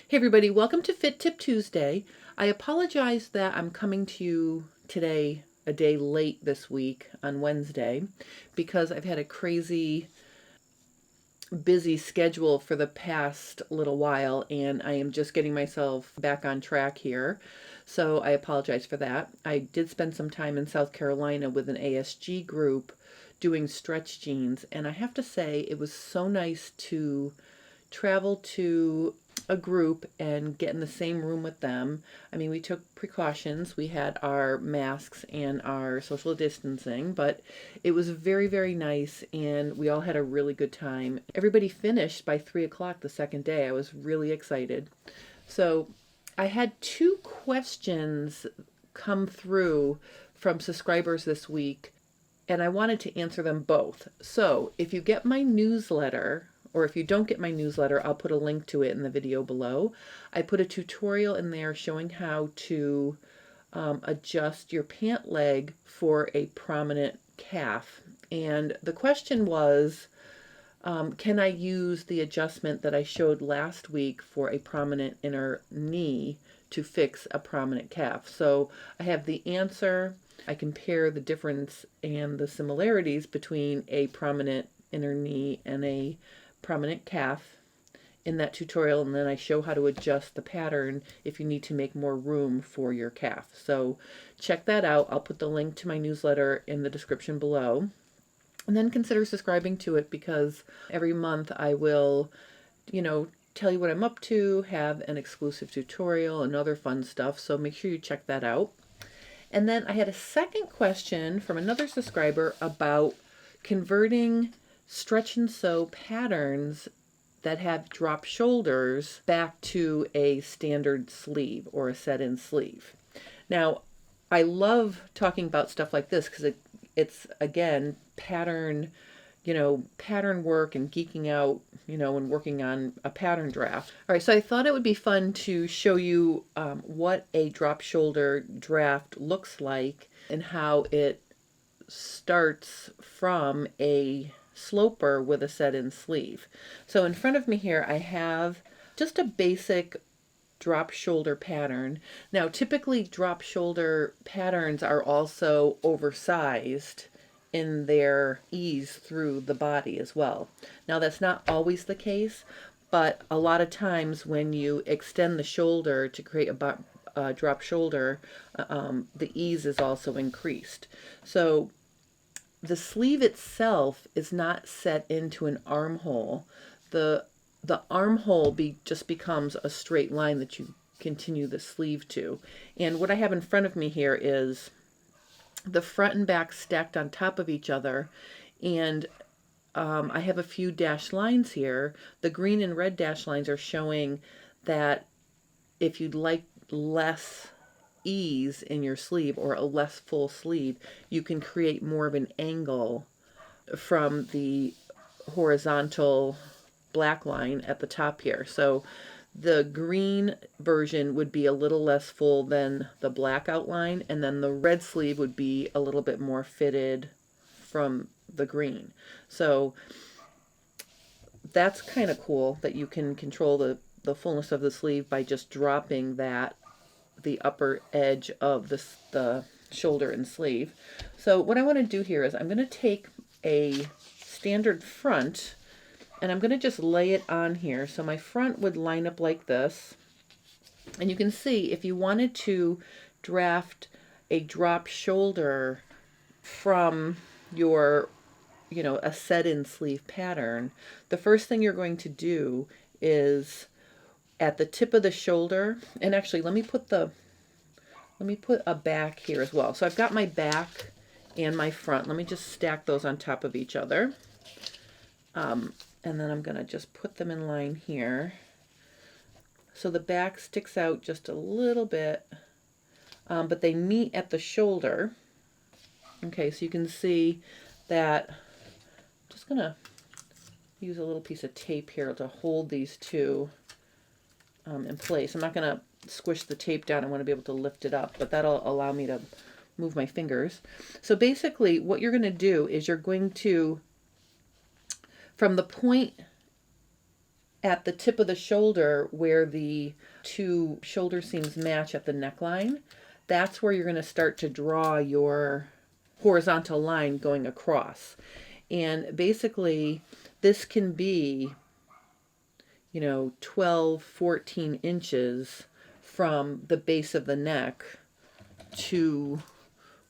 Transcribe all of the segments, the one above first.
Hey everybody, welcome to Fit Tip Tuesday. I apologize that I'm coming to you today a day late this week on Wednesday because I've had a crazy busy schedule for the past little while and I am just getting myself back on track here. So I apologize for that. I did spend some time in South Carolina with an ASG group doing stretch jeans, and I have to say it was so nice to travel to a group and get in the same room with them. I mean, we took precautions. We had our masks and our social distancing, but it was very, very nice, and we all had a really good time. Everybody finished by 3 o'clock the second day. I was really excited. So I had two questions come through from subscribers this week, and I wanted to answer them both. So if you get my newsletter, or if you don't get my newsletter, I'll put a link to it in the video below. I put a tutorial in there showing how to adjust your pant leg for a prominent calf. And the question was, can I use the adjustment that I showed last week for a prominent inner knee to fix a prominent calf? So I have the answer. I compare the difference and the similarities between a prominent inner knee and a prominent calf in that tutorial, and then I show how to adjust the pattern if you need to make more room for your calf. So check that out. I'll put the link to my newsletter in the description below. And then consider subscribing to it, because every month I will, tell you what I'm up to, have an exclusive tutorial and other fun stuff. So make sure you check that out. And then I had a second question from another subscriber about converting stretch and sew patterns that have drop shoulders back to a standard sleeve or a set-in sleeve. Now, I love talking about stuff like this because it's again pattern work and geeking out, and working on a pattern draft. All right, so I thought it would be fun to show you what a drop shoulder draft looks like and how it starts from a sloper with a set-in sleeve. So in front of me here I have just a basic drop shoulder pattern. Now typically drop shoulder patterns are also oversized in their ease through the body as well. Now that's not always the case, but a lot of times when you extend the shoulder to create a drop shoulder, the ease is also increased. So the sleeve itself is not set into an armhole. The armhole just becomes a straight line that you continue the sleeve to. And what I have in front of me here is the front and back stacked on top of each other, and I have a few dashed lines here. The green and red dashed lines are showing that if you'd like less ease in your sleeve or a less full sleeve, you can create more of an angle from the horizontal black line at the top here. So the green version would be a little less full than the black outline, and then the red sleeve would be a little bit more fitted from the green. So that's kind of cool that you can control the fullness of the sleeve by just dropping the upper edge of the shoulder and sleeve. So what I want to do here is I'm going to take a standard front and I'm going to just lay it on here. So my front would line up like this. And you can see if you wanted to draft a drop shoulder from your, a set-in sleeve pattern, the first thing you're going to do is at the tip of the shoulder, and actually let me put a back here as well. So I've got my back and my front. Let me just stack those on top of each other. And then I'm going to just put them in line here. So the back sticks out just a little bit, but they meet at the shoulder. Okay, so you can see that. I'm just going to use a little piece of tape here to hold these two in place. I'm not going to squish the tape down. I want to be able to lift it up, but that'll allow me to move my fingers. So basically what you're going to do is you're going to, from the point at the tip of the shoulder where the two shoulder seams match at the neckline, that's where you're going to start to draw your horizontal line going across. And basically, this can be, 12, 14 inches from the base of the neck to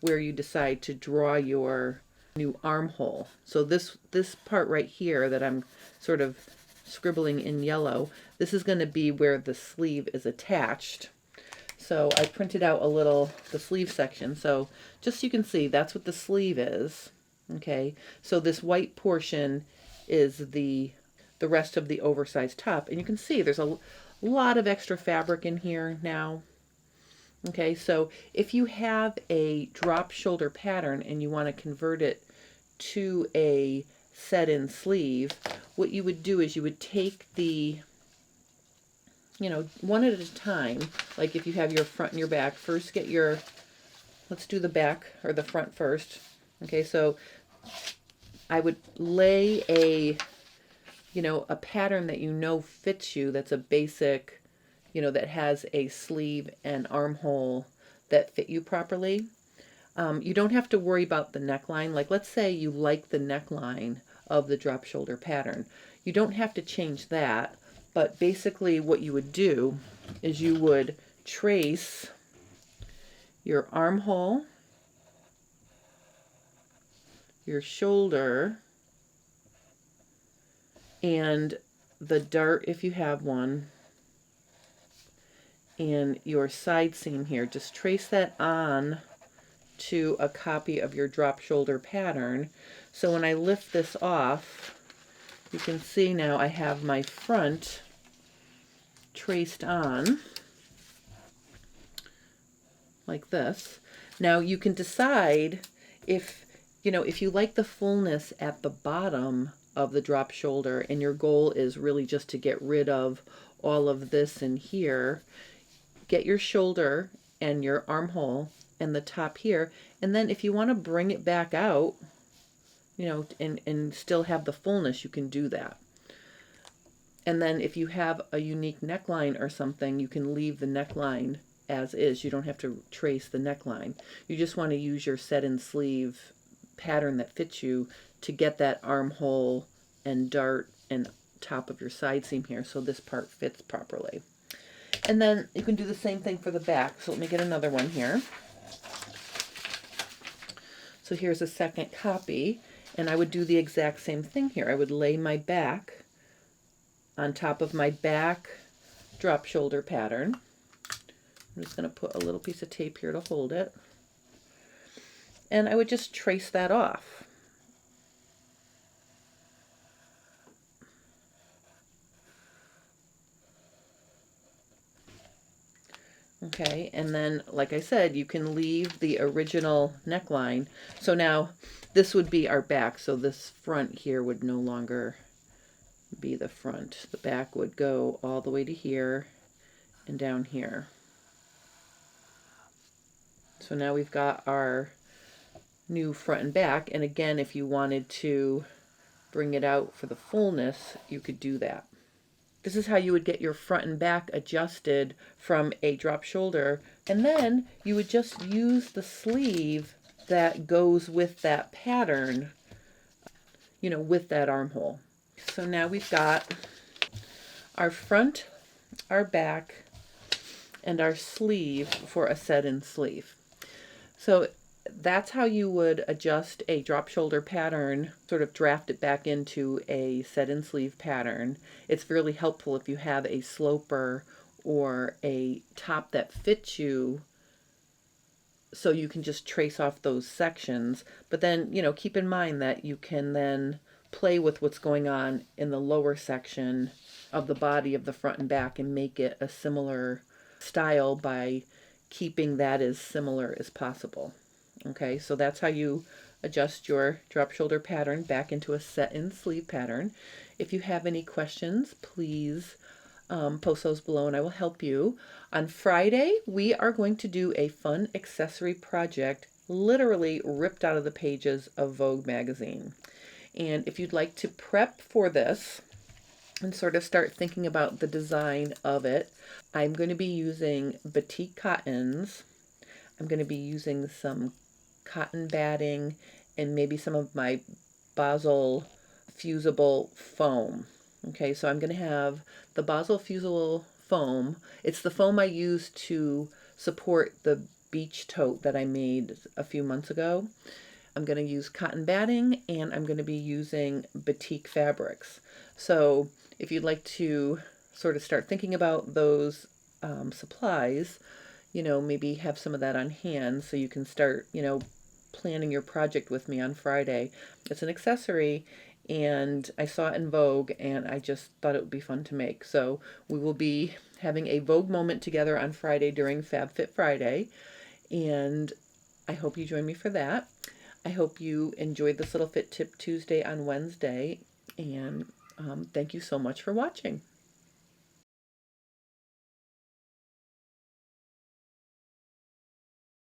where you decide to draw your new armhole. So this part right here that I'm sort of scribbling in yellow, this is going to be where the sleeve is attached. So I printed out the sleeve section. So just so you can see, that's what the sleeve is. Okay, so this white portion is the rest of the oversized top. And you can see there's a lot of extra fabric in here now. Okay, so if you have a drop shoulder pattern and you want to convert it to a set-in sleeve, what you would do is you would take the, one at a time. Like if you have your front and your back, first get your, let's do the back or the front first. Okay, so I would lay a pattern that fits you, that's a basic, that has a sleeve and armhole that fit you properly. You don't have to worry about the neckline. Like let's say you like the neckline of the drop shoulder pattern. You don't have to change that, but basically what you would do is you would trace your armhole, your shoulder, and the dart if you have one, and your side seam here. Just trace that on to a copy of your drop shoulder pattern. So when I lift this off, you can see now I have my front traced on like this. Now you can decide if you like the fullness at the bottom of the drop shoulder and your goal is really just to get rid of all of this in here, get your shoulder and your armhole and the top here, and then if you want to bring it back out, and still have the fullness, you can do that. And then if you have a unique neckline or something, you can leave the neckline as is. You don't have to trace the neckline. You just want to use your set-in sleeve pattern that fits you to get that armhole and dart and top of your side seam here so this part fits properly. And then you can do the same thing for the back. So let me get another one here. So here's a second copy, and I would do the exact same thing here. I would lay my back on top of my back drop shoulder pattern. I'm just going to put a little piece of tape here to hold it. And I would just trace that off. Okay, and then, like I said, you can leave the original neckline. So now this would be our back. So this front here would no longer be the front. The back would go all the way to here and down here. So now we've got our new front and back. And again, if you wanted to bring it out for the fullness, you could do that. This is how you would get your front and back adjusted from a drop shoulder. And then you would just use the sleeve that goes with that pattern, with that armhole. So now we've got our front, our back, and our sleeve for a set-in sleeve. So that's how you would adjust a drop shoulder pattern, sort of draft it back into a set-in sleeve pattern. It's really helpful if you have a sloper or a top that fits you, so you can just trace off those sections. But then, keep in mind that you can then play with what's going on in the lower section of the body of the front and back and make it a similar style by keeping that as similar as possible. Okay, so that's how you adjust your drop shoulder pattern back into a set-in sleeve pattern. If you have any questions, please post those below and I will help you. On Friday, we are going to do a fun accessory project, literally ripped out of the pages of Vogue magazine. And if you'd like to prep for this, and sort of start thinking about the design of it. I'm going to be using batik cottons. I'm going to be using some cotton batting and maybe some of my Basel fusible foam. Okay, so I'm going to have the Basel fusible foam. It's the foam I use to support the beach tote that I made a few months ago. I'm going to use cotton batting, and I'm going to be using batik fabrics. So if you'd like to sort of start thinking about those supplies, maybe have some of that on hand so you can start, planning your project with me on Friday. It's an accessory, and I saw it in Vogue, and I just thought it would be fun to make. So we will be having a Vogue moment together on Friday during FabFit Friday, and I hope you join me for that. I hope you enjoyed this little Fit Tip Tuesday on Wednesday, and thank you so much for watching.